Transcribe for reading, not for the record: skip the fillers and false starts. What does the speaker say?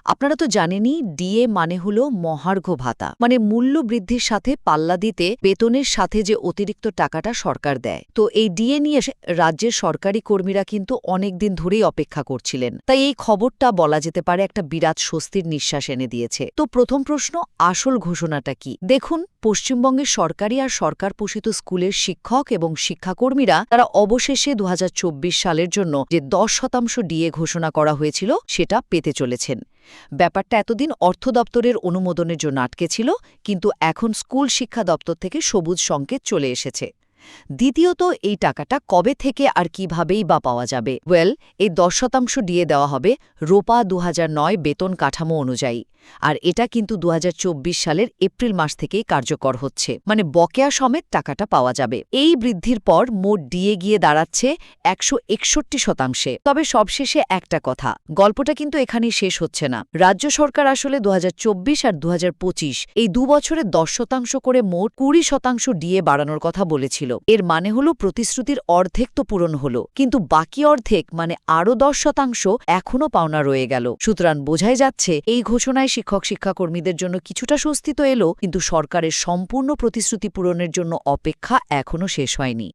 আপনারা তো জানেনই ডিএ মানে হলো মহার্ঘ ভাতা, মানে মূল্য বৃদ্ধির সাথে পাল্লা দিতে বেতনের সাথে যে অতিরিক্ত টাকাটা সরকার দেয়। তো এই ডিএ নিয়ে রাজ্যের সরকারি কর্মীরা কিন্তু অনেকদিন ধরেই অপেক্ষা করছিলেন, তাই এই খবরটা বলা যেতে পারে একটা বিরাট স্বস্তির নিঃশ্বাস এনে দিয়েছে। তো প্রথম প্রশ্ন, আসল ঘোষণাটা কি? দেখুন, পশ্চিমবঙ্গের সরকারি আর সরকার পোষিত স্কুলের শিক্ষক এবং শিক্ষাকর্মীরা তারা অবশেষে ২০২৪ সালের জন্য যে ১০% ডিএ ঘোষণা করা হয়েছিল সেটা পেতে চলেছেন। ব্যাপারটা এতদিন অর্থ দপ্তরের অনুমোদনের জন্য আটকে ছিল, কিন্তু এখন স্কুল শিক্ষা দপ্তর থেকে সবুজ সংকেত চলে এসেছে। দ্বিতীয়ত, এই টাকাটা কবে থেকে আর কিভাবেই বা পাওয়া যাবে? এই ১০% ডিএ দেওয়া হবে রোপা ২০০৯ বেতন কাঠামো অনুযায়ী, আর এটা কিন্তু ২০২৪ সালের এপ্রিল মাস থেকেই কার্যকর হচ্ছে, মানে বকেয়া সমেত টাকাটা পাওয়া যাবে। এই বৃদ্ধির পর মোট ডিএ গিয়ে দাঁড়াচ্ছে ১৬১%। তবে সবশেষে একটা কথা, গল্পটা কিন্তু এখানেই শেষ হচ্ছে না। রাজ্য সরকার আসলে ২০২৪ আর ২০২৫ এই ২ বছরে ১০% করে মোট ২০% ডিএ বাড়ানোর কথা বলেছিল। এর মানে হলো প্রতিশ্রুতির অর্ধেক তো পূরণ হলো, কিন্তু বাকি অর্ধেক মানে আরও ১০% এখনও পাওনা রয়ে গেল। সুতরাং বোঝাই যাচ্ছে এই ঘোষণায় শিক্ষক শিক্ষাকর্মীদের জন্য কিছুটা স্বস্তি তো এলো, কিন্তু সরকারের সম্পূর্ণ প্রতিশ্রুতি পূরণের জন্য অপেক্ষা এখনও শেষ হয়নি।